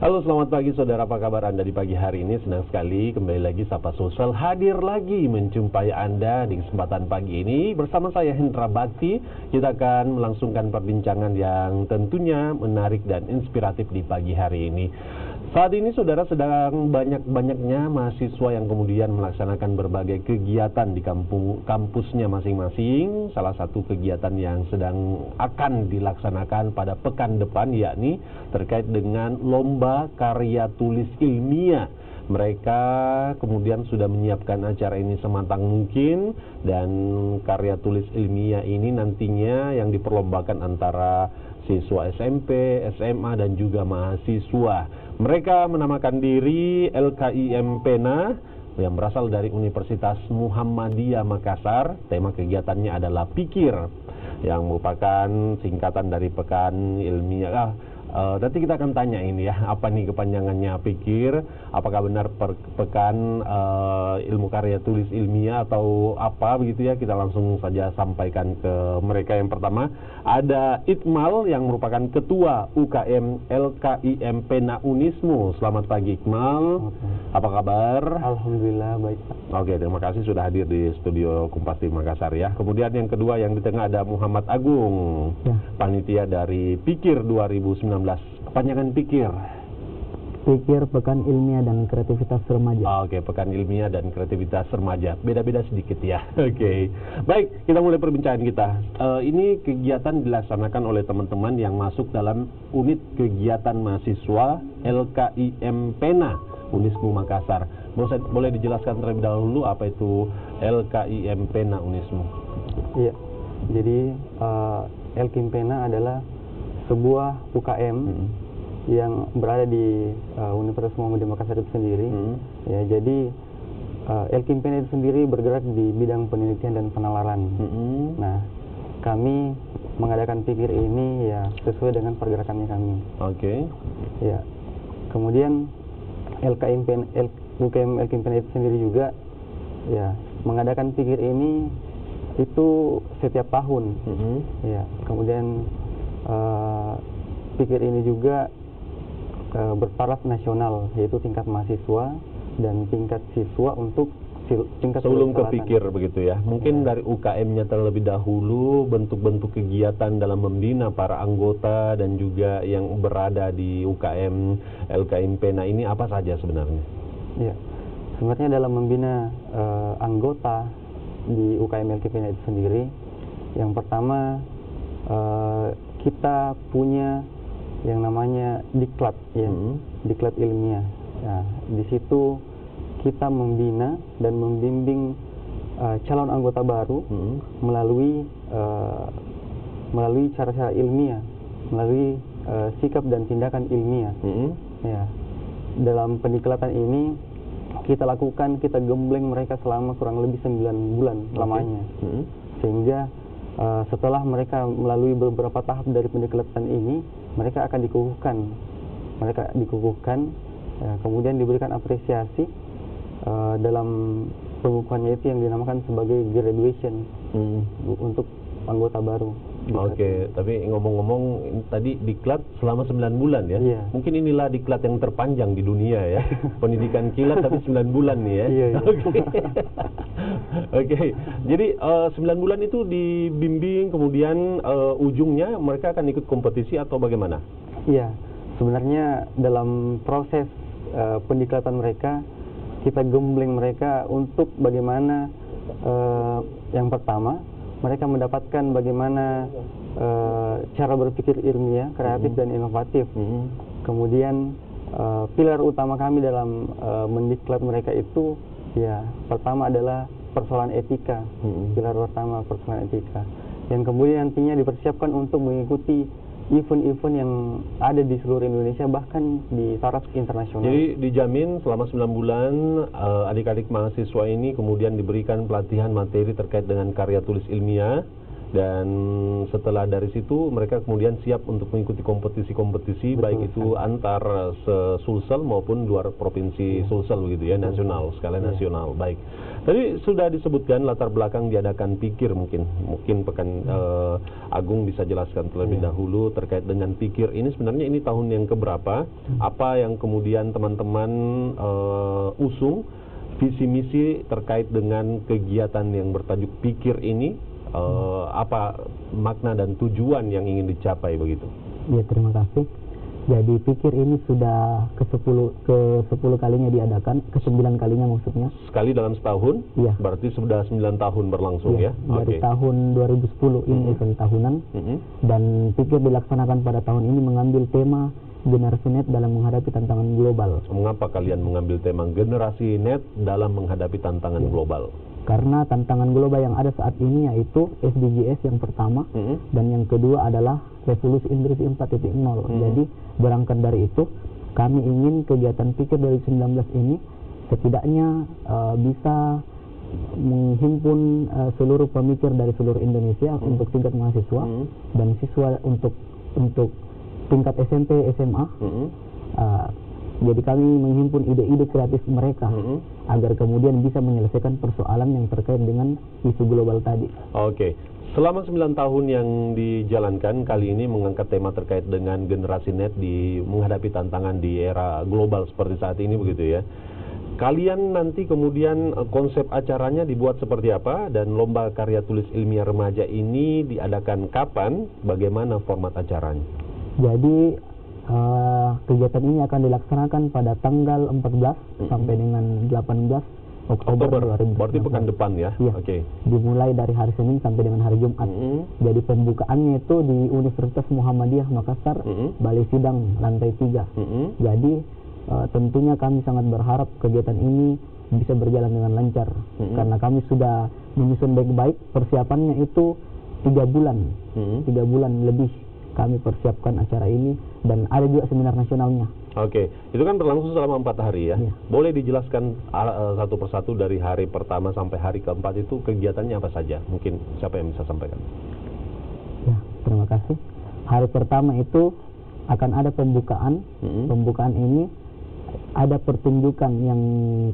Halo, selamat pagi saudara, apa kabar Anda di pagi hari ini? Senang sekali kembali lagi Sapa Sosial hadir lagi menjumpai Anda di kesempatan pagi ini. Bersama saya Hendra Bakti, kita akan melangsungkan perbincangan yang tentunya menarik dan inspiratif di pagi hari ini. Saat ini saudara sedang banyak-banyaknya mahasiswa yang kemudian melaksanakan berbagai kegiatan di kampusnya masing-masing. Salah satu kegiatan yang sedang akan dilaksanakan pada pekan depan yakni terkait dengan lomba karya tulis ilmiah. Mereka kemudian sudah menyiapkan acara ini sematang mungkin, dan karya tulis ilmiah ini nantinya yang diperlombakan antara siswa SMP, SMA, dan juga mahasiswa. Mereka menamakan diri LKIM PENA yang berasal dari Universitas Muhammadiyah Makassar. Tema kegiatannya adalah Pikir, yang merupakan singkatan dari Pekan Ilmiah. Nanti kita akan tanya ini ya, apa nih kepanjangannya Pikir, apakah benar pekan ilmu karya tulis ilmiah atau apa begitu ya. Kita langsung saja sampaikan ke mereka. Yang pertama ada Iqmal yang merupakan Ketua UKM LKIM PENA Unismu. Selamat pagi Iqmal, apa kabar? Alhamdulillah baik Pak. Oke, terima kasih sudah hadir di studio Kompas TV Makassar ya. Kemudian yang kedua yang di tengah ada Muhammad Agung ya, panitia dari Pikir 2019. Kepanjangan Pikir? Pikir Pekan Ilmiah dan Kreativitas Remaja. Oke, Pekan Ilmiah dan Kreativitas Remaja. Beda-beda sedikit ya. Oke. Baik, kita mulai perbincangan kita. Ini kegiatan dilaksanakan oleh teman-teman yang masuk dalam unit kegiatan mahasiswa LKIM PENA Unismu Makassar. Boleh dijelaskan terlebih dahulu apa itu LKIM PENA Unismu? Iya. Jadi LKIM PENA adalah sebuah UKM yang berada di Universitas Muhammadiyah Makassar itu sendiri. Ya, jadi LKIM PENA itu sendiri bergerak di bidang penelitian dan penalaran. Nah, kami mengadakan Pikir ini ya sesuai dengan pergerakannya kami. Oke. Ya. Kemudian UKM LKIM PENA itu sendiri juga ya mengadakan Pikir ini itu setiap tahun. Ya. Kemudian Pikir ini juga bertaraf nasional, yaitu tingkat mahasiswa dan tingkat siswa untuk tingkat sebelum ke Pikir begitu ya. Mungkin dari UKM-nya terlebih dahulu, bentuk-bentuk kegiatan dalam membina para anggota dan juga yang berada di UKM LKIM PENA ini apa saja sebenarnya? Ya, sebenarnya dalam membina anggota di UKM LKIM PENA itu sendiri, yang pertama kita punya yang namanya diklat ya, diklat ilmiah. Nah, di situ kita membina dan membimbing calon anggota baru melalui cara-cara ilmiah, melalui sikap dan tindakan ilmiah. Ya, dalam pendiklatan ini kita gembleng mereka selama kurang lebih 9 bulan lamanya, sehingga setelah mereka melalui beberapa tahap dari pendiklatan ini, mereka akan dikukuhkan, ya, kemudian diberikan apresiasi dalam pengukuhannya itu yang dinamakan sebagai graduation untuk anggota baru. Oke, tapi ngomong-ngomong tadi diklat selama 9 bulan ya? Iya. Mungkin inilah diklat yang terpanjang di dunia ya. Pendidikan kilat tapi 9 bulan nih ya. Iya. Oke. Jadi 9 bulan itu dibimbing, kemudian ujungnya mereka akan ikut kompetisi atau bagaimana? Iya, sebenarnya dalam proses pendiklatan mereka, kita gembleng mereka untuk bagaimana yang pertama mereka mendapatkan bagaimana cara berpikir ilmiah, kreatif dan inovatif. Kemudian pilar utama kami dalam mendiklat mereka itu ya pertama adalah persoalan etika. Pilar pertama persoalan etika. Yang kemudian nantinya dipersiapkan untuk mengikuti event-event yang ada di seluruh Indonesia, bahkan di taraf internasional. Jadi dijamin selama 9 bulan adik-adik mahasiswa ini kemudian diberikan pelatihan materi terkait dengan karya tulis ilmiah, dan setelah dari situ mereka kemudian siap untuk mengikuti kompetisi-kompetisi baik itu antar Sulsel maupun luar provinsi Sulsel begitu ya, nasional, skala nasional. Baik. Tadi sudah disebutkan latar belakang diadakan pikir, mungkin Pekan Agung bisa jelaskan terlebih dahulu terkait dengan pikir ini. Sebenarnya ini tahun yang keberapa? Apa yang kemudian teman-teman usung visi misi terkait dengan kegiatan yang bertajuk pikir ini? Apa makna dan tujuan yang ingin dicapai begitu? Ya, terima kasih. Jadi pikir ini sudah ke-10 kalinya diadakan, ke-9 kalinya maksudnya. Sekali dalam setahun? Iya. Berarti sudah 9 tahun berlangsung ya? Dari tahun 2010 ini event tahunan. Dan pikir dilaksanakan pada tahun ini mengambil tema generasi net dalam menghadapi tantangan global. Mengapa kalian mengambil tema generasi net dalam menghadapi tantangan global? Karena tantangan global yang ada saat ini yaitu SDGs yang pertama, dan yang kedua adalah revolusi industri 4.0. Jadi berangkat dari itu, kami ingin kegiatan pikir 2019 ini setidaknya bisa menghimpun seluruh pemikir dari seluruh Indonesia untuk tingkat mahasiswa dan siswa untuk tingkat SMP, SMA. Jadi kami menghimpun ide-ide kreatif mereka agar kemudian bisa menyelesaikan persoalan yang terkait dengan isu global tadi. Oke. Selama 9 tahun yang dijalankan, kali ini mengangkat tema terkait dengan generasi net di menghadapi tantangan di era global seperti saat ini begitu ya. Kalian nanti kemudian konsep acaranya dibuat seperti apa, dan lomba karya tulis ilmiah remaja ini diadakan kapan, bagaimana format acaranya? Jadi kegiatan ini akan dilaksanakan pada tanggal 14 sampai dengan 18 Oktober 2019. Berarti pekan depan ya? Iya. Oke. Dimulai dari hari Senin sampai dengan hari Jumat. Jadi pembukaannya itu di Universitas Muhammadiyah Makassar, Balai Sidang lantai 3. Jadi tentunya kami sangat berharap kegiatan ini bisa berjalan dengan lancar, karena kami sudah menyusun baik-baik. Persiapannya itu 3 bulan, 3 bulan lebih kami persiapkan acara ini, dan ada juga seminar nasionalnya. Oke, itu kan berlangsung selama 4 hari ya. Iya. Boleh dijelaskan satu persatu dari hari pertama sampai hari keempat itu kegiatannya apa saja? Mungkin siapa yang bisa sampaikan? Ya, terima kasih. Hari pertama itu akan ada pembukaan. Pembukaan ini ada pertunjukan yang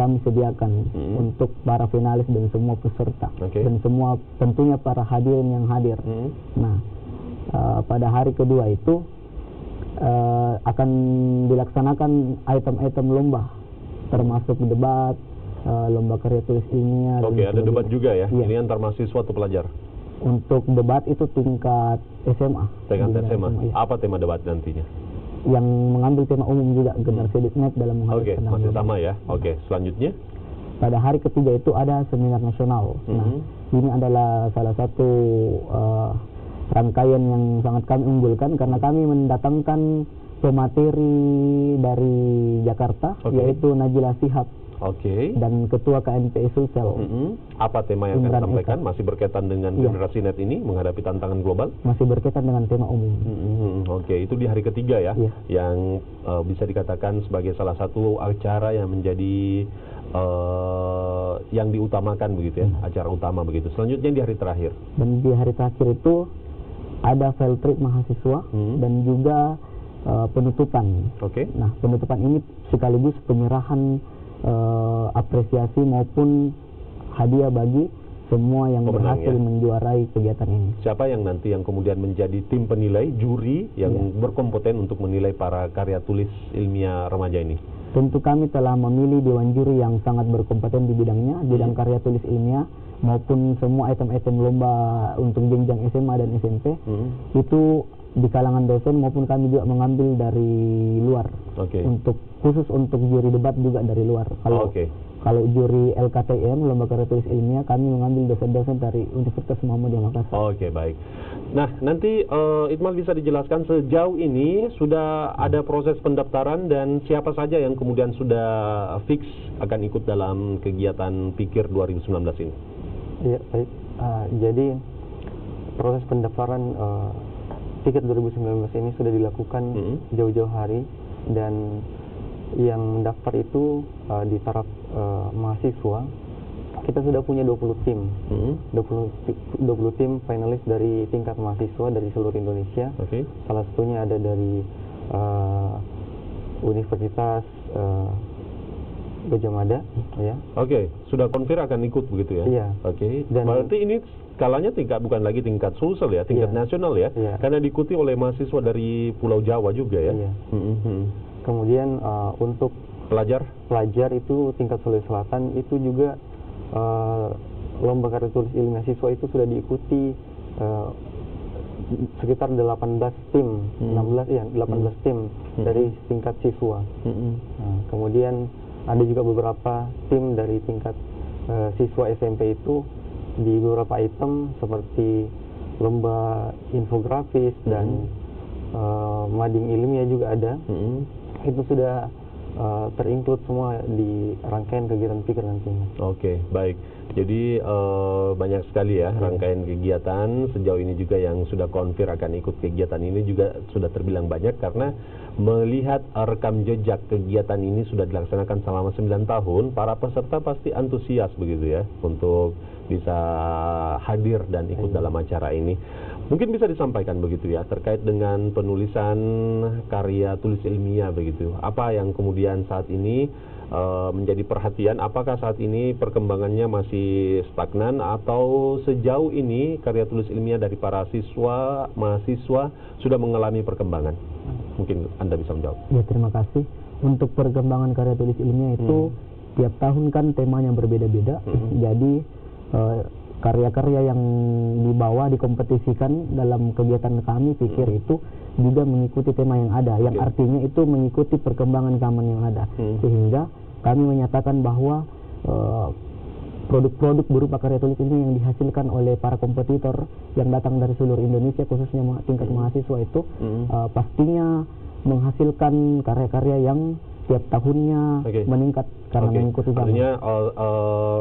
kami sediakan untuk para finalis dan semua peserta, dan semua tentunya para hadirin yang hadir. Nah, pada hari kedua itu akan dilaksanakan item-item lomba, termasuk debat, lomba karya tulis ilmiah. Oke, ada debat juga ya? Iya. Ini antar mahasiswa atau pelajar? Untuk debat itu tingkat SMA. Tingkat SMA. Iya. Apa tema debat nantinya? Yang mengambil tema umum juga, generasi net dalam menghadapi tantangan masih global. sama ya? Oke, selanjutnya? Pada hari ketiga itu ada seminar nasional. Nah, ini adalah salah satu rangkaian yang sangat kami unggulkan, karena kami mendatangkan pemateri dari Jakarta, yaitu Najila Shihab, dan Ketua KNPI Sulsel. Apa tema yang akan Imran disampaikan? Eka. Masih berkaitan dengan generasi net ini menghadapi tantangan global? Masih berkaitan dengan tema umum. Oke, itu di hari ketiga ya, Iya. yang bisa dikatakan sebagai salah satu acara yang menjadi yang diutamakan begitu ya, acara utama begitu. Selanjutnya di hari terakhir. Dan di hari terakhir itu ada field trip mahasiswa dan juga penutupan. Nah, penutupan ini sekaligus penyerahan apresiasi maupun hadiah bagi semua yang berhasil menjuarai kegiatan ini. Siapa yang nanti yang kemudian menjadi tim penilai, juri yang berkompeten untuk menilai para karya tulis ilmiah remaja ini? Tentu kami telah memilih dewan juri yang sangat berkompeten di bidangnya, bidang karya tulis ilmiah, maupun semua item-item lomba untuk jenjang SMA dan SMP. Itu di kalangan dosen maupun kami juga mengambil dari luar. Untuk khusus untuk juri debat juga dari luar. Kalau juri LKTM, lomba karya tulis ilmiah, kami mengambil dosen-dosen dari Universitas Muhammadiyah Makassar. Oke, baik. Nah, nanti Ikmal bisa dijelaskan sejauh ini sudah ada proses pendaftaran dan siapa saja yang kemudian sudah fix akan ikut dalam kegiatan Pikir 2019 ini? Iya, baik. Jadi proses pendaftaran Pikir 2019 ini sudah dilakukan jauh-jauh hari, dan yang mendaftar itu di taraf mahasiswa kita sudah punya 20 tim. 20 tim finalis dari tingkat mahasiswa dari seluruh Indonesia. Salah satunya ada dari Universitas Gajah Mada, ya. Sudah konfir akan ikut begitu ya? Iya. Dan berarti ini skalanya bukan lagi tingkat Sulsel ya, tingkat nasional ya? Karena diikuti oleh mahasiswa dari Pulau Jawa juga ya? Iya. Kemudian untuk pelajar itu tingkat Sulawesi Selatan itu juga lomba karya tulis ilmiah siswa itu sudah diikuti sekitar 18 tim, 18 tim dari tingkat siswa. Nah, kemudian ada juga beberapa tim dari tingkat siswa SMP itu di beberapa item seperti lomba infografis dan mading ilmiah juga ada. Itu sudah terinclude semua di rangkaian kegiatan pikir nantinya. Baik. Jadi banyak sekali ya rangkaian kegiatan sejauh ini juga yang sudah konfir akan ikut kegiatan ini juga sudah terbilang banyak karena melihat rekam jejak kegiatan ini sudah dilaksanakan selama 9 tahun, para peserta pasti antusias begitu ya untuk bisa hadir dan ikut dalam acara ini. Mungkin bisa disampaikan begitu ya terkait dengan penulisan karya tulis ilmiah begitu. Apa yang kemudian saat ini menjadi perhatian, apakah saat ini perkembangannya masih stagnan atau sejauh ini karya tulis ilmiah dari para mahasiswa sudah mengalami perkembangan? Mungkin Anda bisa menjawab. Ya, terima kasih. Untuk perkembangan karya tulis ilmiah itu tiap tahun kan temanya berbeda-beda. Jadi karya-karya yang dibawa dikompetisikan dalam kegiatan kami pikir itu juga mengikuti tema yang ada, yang artinya itu mengikuti perkembangan zaman yang ada, sehingga kami menyatakan bahwa produk-produk berupa karya tulis ini yang dihasilkan oleh para kompetitor yang datang dari seluruh Indonesia khususnya tingkat mahasiswa itu pastinya menghasilkan karya-karya yang tiap tahunnya meningkat karena mengikuti zaman. Artinya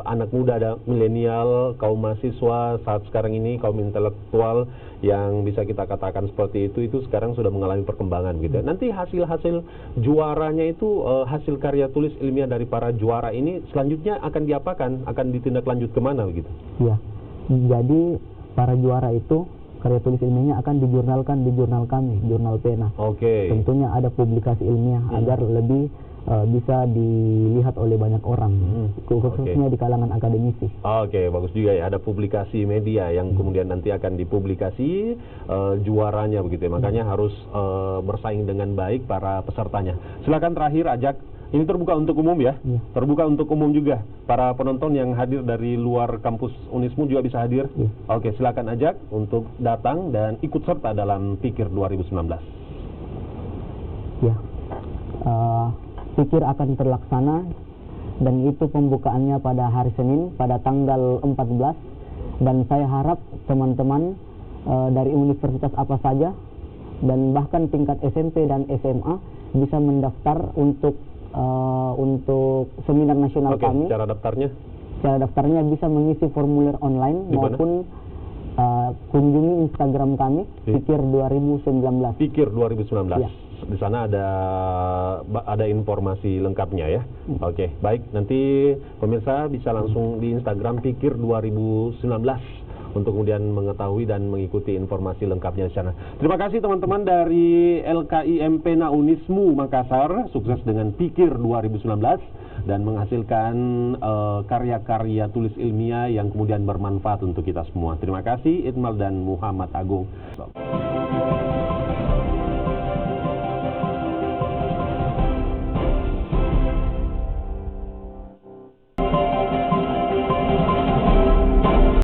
anak muda, ada milenial, kaum mahasiswa saat sekarang ini, kaum intelektual yang bisa kita katakan seperti itu sekarang sudah mengalami perkembangan gitu. Nanti hasil-hasil juaranya itu hasil karya tulis ilmiah dari para juara ini selanjutnya akan diapakan? Akan ditindaklanjut kemana begitu? Ya, jadi para juara itu karya tulis ilmiahnya akan dijurnalkan di jurnal kami, Jurnal Pena. Tentunya ada publikasi ilmiah agar lebih bisa dilihat oleh banyak orang, khususnya di kalangan akademisi. Bagus juga ya, ada publikasi media yang kemudian nanti akan dipublikasi juaranya begitu ya. Makanya harus bersaing dengan baik para pesertanya. Silakan terakhir Ajak. Ini terbuka untuk umum ya? Terbuka untuk umum juga. Para penonton yang hadir dari luar kampus Unismu juga bisa hadir? Silakan Ajak untuk datang dan ikut serta dalam Pikir 2019. Pikir akan terlaksana dan itu pembukaannya pada hari Senin pada tanggal 14, dan saya harap teman-teman dari universitas apa saja dan bahkan tingkat SMP dan SMA bisa mendaftar untuk seminar nasional kami. Cara daftarnya? Cara daftarnya bisa mengisi formulir online maupun kunjungi Instagram kami Pikir 2019. Pikir 2019. Ya. Di sana ada informasi lengkapnya ya. Baik, nanti pemirsa bisa langsung di Instagram Pikir 2019 untuk kemudian mengetahui dan mengikuti informasi lengkapnya di sana. Terima kasih teman-teman dari LKIM Pena Unismu Makassar, sukses dengan Pikir 2019 dan menghasilkan karya-karya tulis ilmiah yang kemudian bermanfaat untuk kita semua. Terima kasih Itmal dan Muhammad Agung.